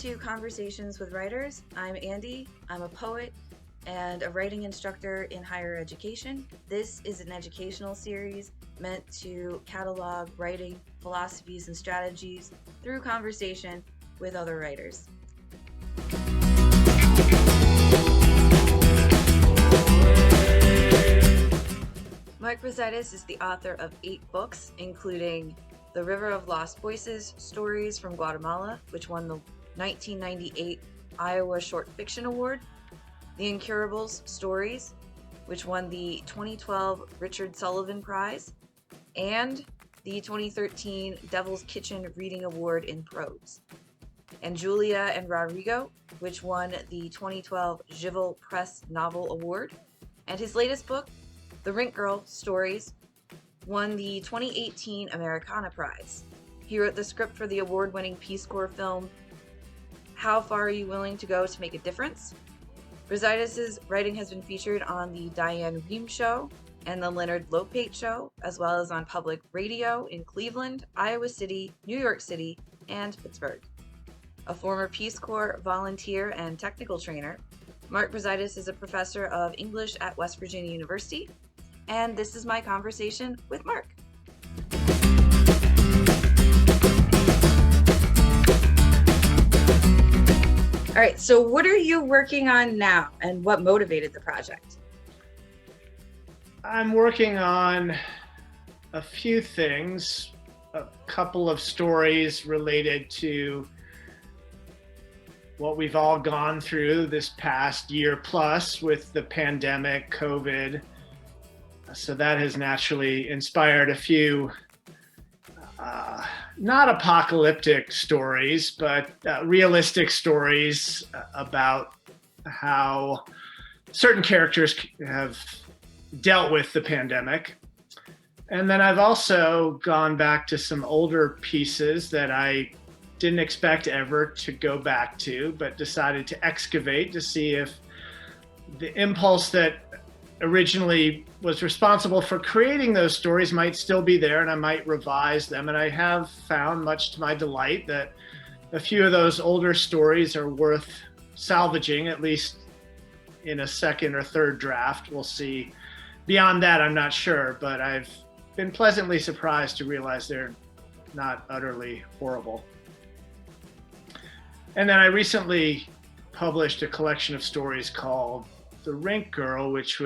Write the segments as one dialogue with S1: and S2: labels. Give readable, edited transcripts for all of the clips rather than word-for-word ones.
S1: to Conversations with Writers. I'm Andy. I'm a poet and a writing instructor in higher education. This is an educational series meant to catalog writing philosophies and strategies through conversation with other writers. Mark Brazaitis is the author of 8 books, including The River of Lost Voices, Stories from Guatemala, which won the 1998 Iowa Short Fiction Award, The Incurables Stories, which won the 2012 Richard Sullivan Prize, and the 2013 Devil's Kitchen Reading Award in Prose, and Julia and Rodrigo, which won the 2012 Givel Press Novel Award, and his latest book, The Rink Girl Stories, won the 2018 Americana Prize. He wrote the script for the award-winning Peace Corps film, How Far Are You Willing to Go to Make a Difference? Brazaitis' writing has been featured on the Diane Rehm Show and the Leonard Lopate Show, as well as on public radio in Cleveland, Iowa City, New York City, and Pittsburgh. A former Peace Corps volunteer and technical trainer, Mark Brazaitis is a professor of English at West Virginia University, and this is my conversation with Mark. All right, so what are you working on now, and what motivated the project?
S2: I'm working on a few things, a couple of stories related to what we've all gone through this past year plus with the pandemic, COVID. So that has naturally inspired a few not apocalyptic stories, but realistic stories about how certain characters have dealt with the pandemic. And then I've also gone back to some older pieces that I didn't expect ever to go back to, but decided to excavate to see if the impulse that originally was responsible for creating those stories might still be there, and I might revise them. And I have found, much to my delight, that a few of those older stories are worth salvaging, at least in a second or third draft. We'll see. Beyond that, I'm not sure, but I've been pleasantly surprised to realize they're not utterly horrible. And then I recently published a collection of stories called The Rink Girl, which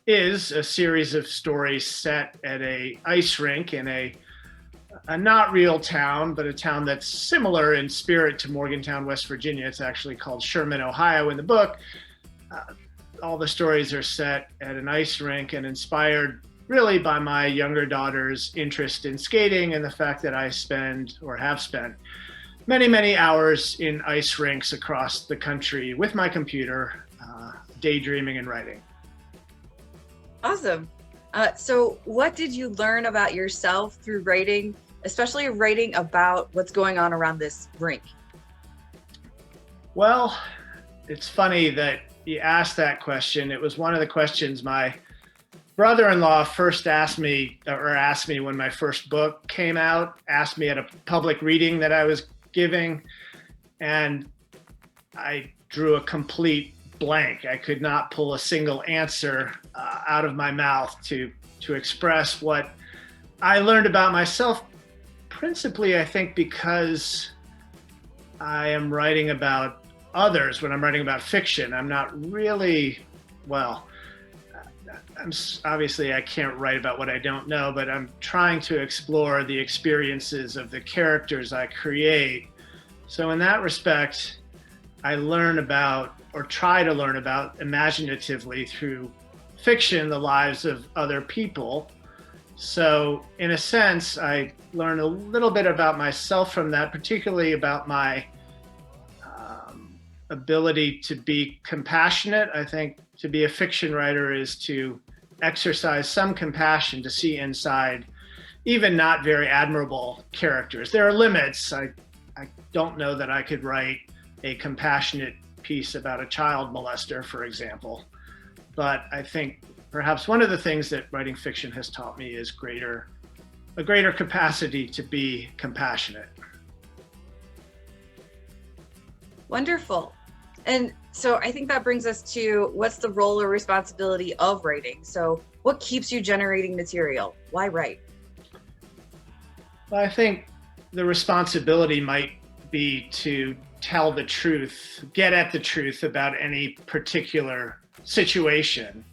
S2: is a series of stories set at a ice rink in a not real town, but a town that's similar in spirit to Morgantown, West Virginia. It's actually called Sherman, Ohio in the book. All the stories are set at an ice rink and inspired really by my younger daughter's interest in skating and the fact that I have spent many, many hours in ice rinks across the country with my computer, daydreaming and writing.
S1: Awesome. So what did you learn about yourself through writing, especially writing about what's going on around this rink?
S2: Well, it's funny that you asked that question. It was one of the questions my brother-in-law first asked me when my first book came out, asked me at a public reading that I was giving, and I drew a complete blank. I could not pull a single answer out of my mouth to express what I learned about myself, principally, I think, because I am writing about others when I'm writing about fiction. I'm not really, obviously I can't write about what I don't know, but I'm trying to explore the experiences of the characters I create. So in that respect, I learn about, or try to learn about imaginatively through fiction, the lives of other people. So in a sense, I learn a little bit about myself from that, particularly about my ability to be compassionate. I think to be a fiction writer is to exercise some compassion, to see inside even not very admirable characters. There are limits. I don't know that I could write a compassionate piece about a child molester, for example. But I think perhaps one of the things that writing fiction has taught me is a greater capacity to be compassionate.
S1: Wonderful. And so I think that brings us to what's the role or responsibility of writing? So, what keeps you generating material? Why write?
S2: Well, I think the responsibility might be to tell the truth, get at the truth about any particular situation,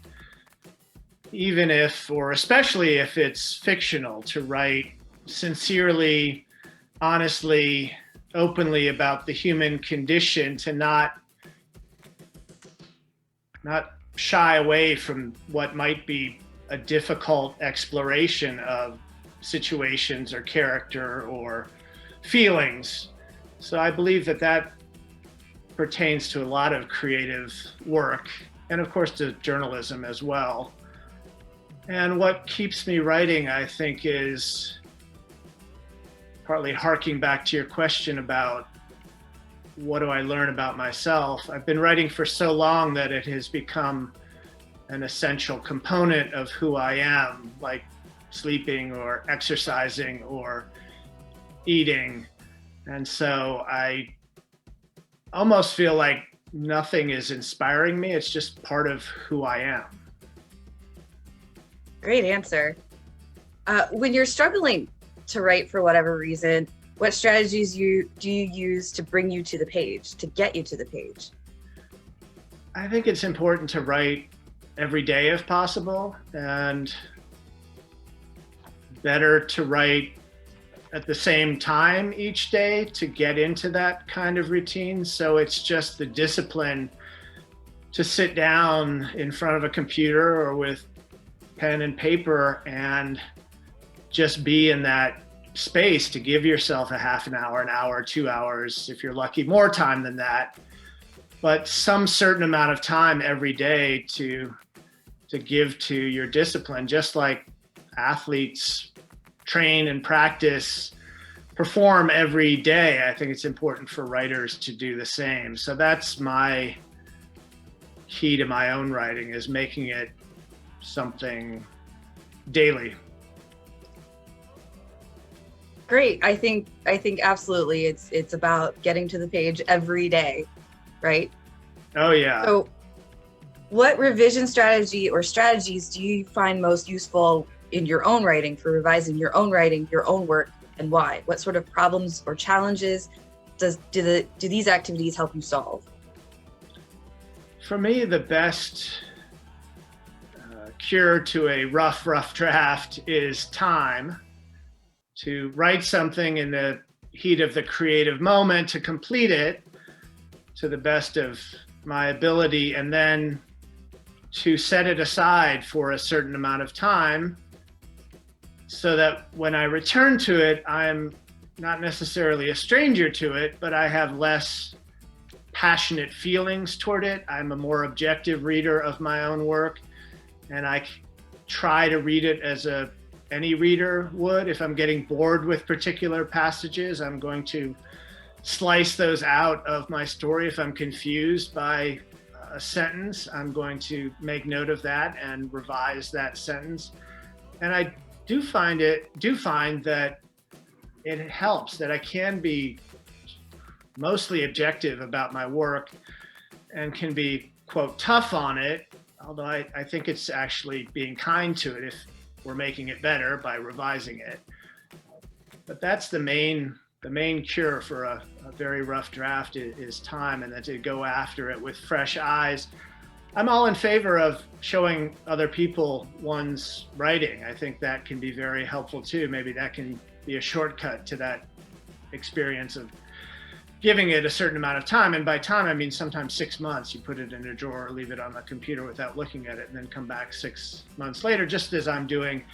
S2: even if, or especially if it's fictional, to write sincerely, honestly, openly about the human condition, to not shy away from what might be a difficult exploration of situations or character or feelings. So I believe that pertains to a lot of creative work, and of course to journalism as well. And what keeps me writing, I think, is partly harking back to your question about what do I learn about myself. I've been writing for so long that it has become an essential component of who I am, like sleeping or exercising or eating. And so I almost feel like nothing is inspiring me. It's just part of who I am.
S1: Great answer. When you're struggling to write for whatever reason, what strategies do you use to bring you to the page, to get you to the page?
S2: I think it's important to write every day if possible, and better to write at the same time each day to get into that kind of routine. So it's just the discipline to sit down in front of a computer or with pen and paper and just be in that space, to give yourself a half an hour, 2 hours, if you're lucky, more time than that, but some certain amount of time every day to give to your discipline, just like athletes train and practice, perform every day. I think it's important for writers to do the same. So that's my key to my own writing, is making it something daily.
S1: Great. I think absolutely it's about getting to the page every day, right?
S2: Oh yeah.
S1: So what revision strategy or strategies do you find most useful in your own writing for revising your own writing, your own work, and why? What sort of problems or challenges do these activities help you solve?
S2: For me, the best cure to a rough draft is time. To write something in the heat of the creative moment, to complete it to the best of my ability, and then to set it aside for a certain amount of time, so that when I return to it, I'm not necessarily a stranger to it, but I have less passionate feelings toward it. I'm a more objective reader of my own work, and I try to read it as any reader would. If I'm getting bored with particular passages, I'm going to slice those out of my story. If I'm confused by a sentence, I'm going to make note of that and revise that sentence. And I do find that it helps, that I can be mostly objective about my work and can be, quote, tough on it, although I think it's actually being kind to it if we're making it better by revising it. But that's the main cure for a very rough draft is time, and then to go after it with fresh eyes. I'm all in favor of showing other people one's writing. I think that can be very helpful too. Maybe that can be a shortcut to that experience of giving it a certain amount of time. And by time, I mean sometimes 6 months. You put it in a drawer or leave it on the computer without looking at it, and then come back 6 months later, just as I'm doing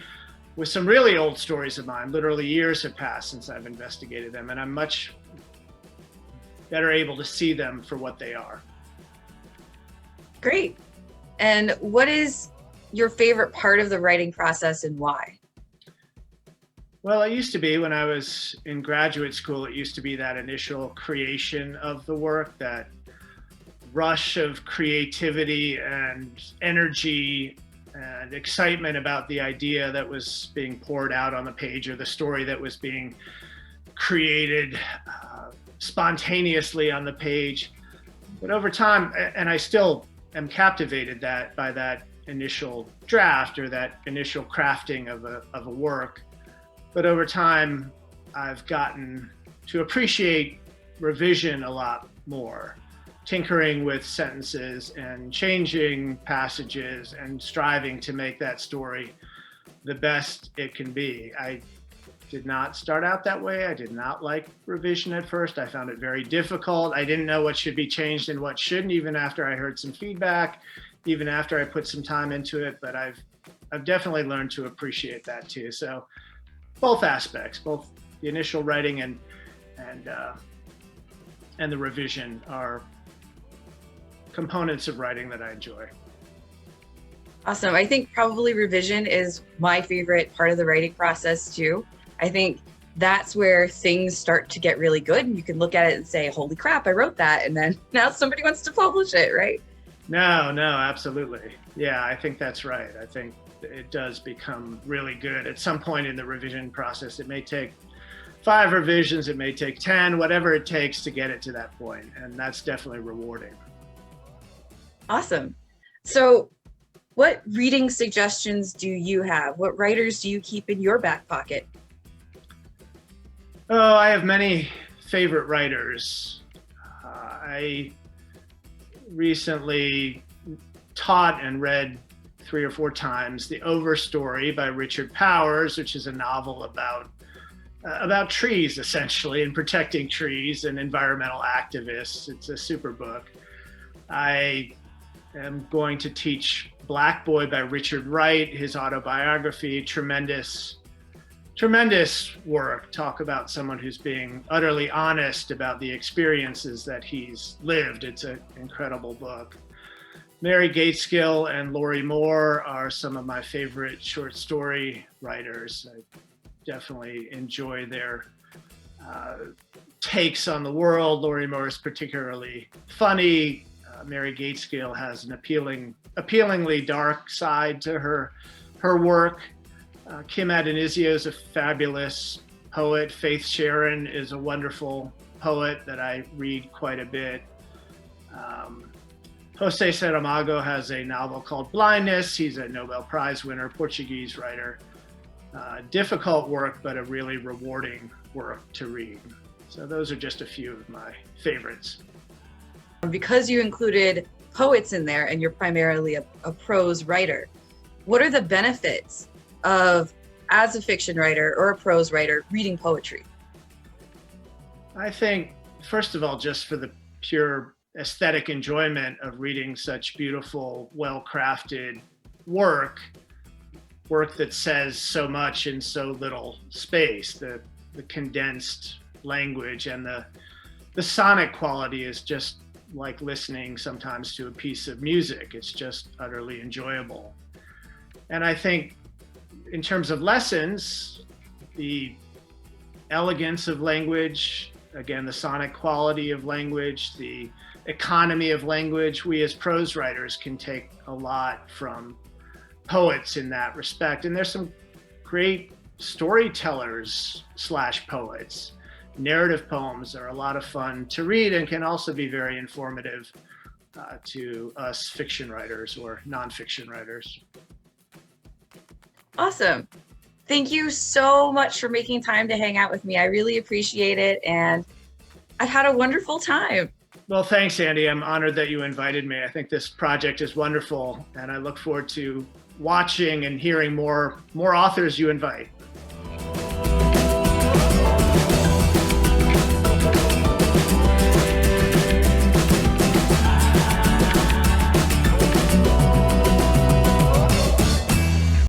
S2: with some really old stories of mine. Literally years have passed since I've investigated them, and I'm much better able to see them for what they are.
S1: Great. And what is your favorite part of the writing process, and why?
S2: Well, it used to be, when I was in graduate school, it used to be that initial creation of the work, that rush of creativity and energy and excitement about the idea that was being poured out on the page, or the story that was being created spontaneously on the page. But over time, and I still am captivated by that initial draft or that initial crafting of a work. But over time, I've gotten to appreciate revision a lot more, tinkering with sentences and changing passages and striving to make that story the best it can be. I did not start out that way. I did not like revision at first. I found it very difficult. I didn't know what should be changed and what shouldn't, even after I heard some feedback, even after I put some time into it. But I've definitely learned to appreciate that too. So both aspects, both the initial writing and the revision, are components of writing that I enjoy.
S1: Awesome. I think probably revision is my favorite part of the writing process too. I think that's where things start to get really good, and you can look at it and say, holy crap, I wrote that, and then now somebody wants to publish it, right?
S2: No, absolutely. Yeah, I think that's right. I think it does become really good at some point in the revision process. It may take 5 revisions, it may take 10, whatever it takes to get it to that point, and that's definitely rewarding.
S1: Awesome. So what reading suggestions do you have? What writers do you keep in your back pocket?
S2: Oh, I have many favorite writers. I recently taught and read 3 or 4 times The Overstory by Richard Powers, which is a novel about trees, essentially, and protecting trees and environmental activists. It's a super book. I am going to teach Black Boy by Richard Wright, his autobiography. Tremendous work. Talk about someone who's being utterly honest about the experiences that he's lived. It's an incredible book. Mary Gateskill and Lori Moore are some of my favorite short story writers. I definitely enjoy their takes on the world. Lori Moore is particularly funny. Mary Gateskill has an appealingly dark side to her work. Kim Adenizio is a fabulous poet. Faith Sharon is a wonderful poet that I read quite a bit. José Saramago has a novel called Blindness. He's a Nobel Prize winner, Portuguese writer. Difficult work, but a really rewarding work to read. So those are just a few of my favorites.
S1: Because you included poets in there and you're primarily a prose writer, what are the benefits of, as a fiction writer or a prose writer, reading poetry?
S2: I think, first of all, just for the pure aesthetic enjoyment of reading such beautiful, well-crafted work that says so much in so little space. The condensed language and the sonic quality is just like listening sometimes to a piece of music. It's just utterly enjoyable. And I think in terms of lessons, the elegance of language, again, the sonic quality of language, the economy of language, we as prose writers can take a lot from poets in that respect. And there's some great storytellers / poets. Narrative poems are a lot of fun to read and can also be very informative to us fiction writers or nonfiction writers.
S1: Awesome. Thank you so much for making time to hang out with me. I really appreciate it, and I've had a wonderful time.
S2: Well, thanks, Andy. I'm honored that you invited me. I think this project is wonderful, and I look forward to watching and hearing more authors you invite.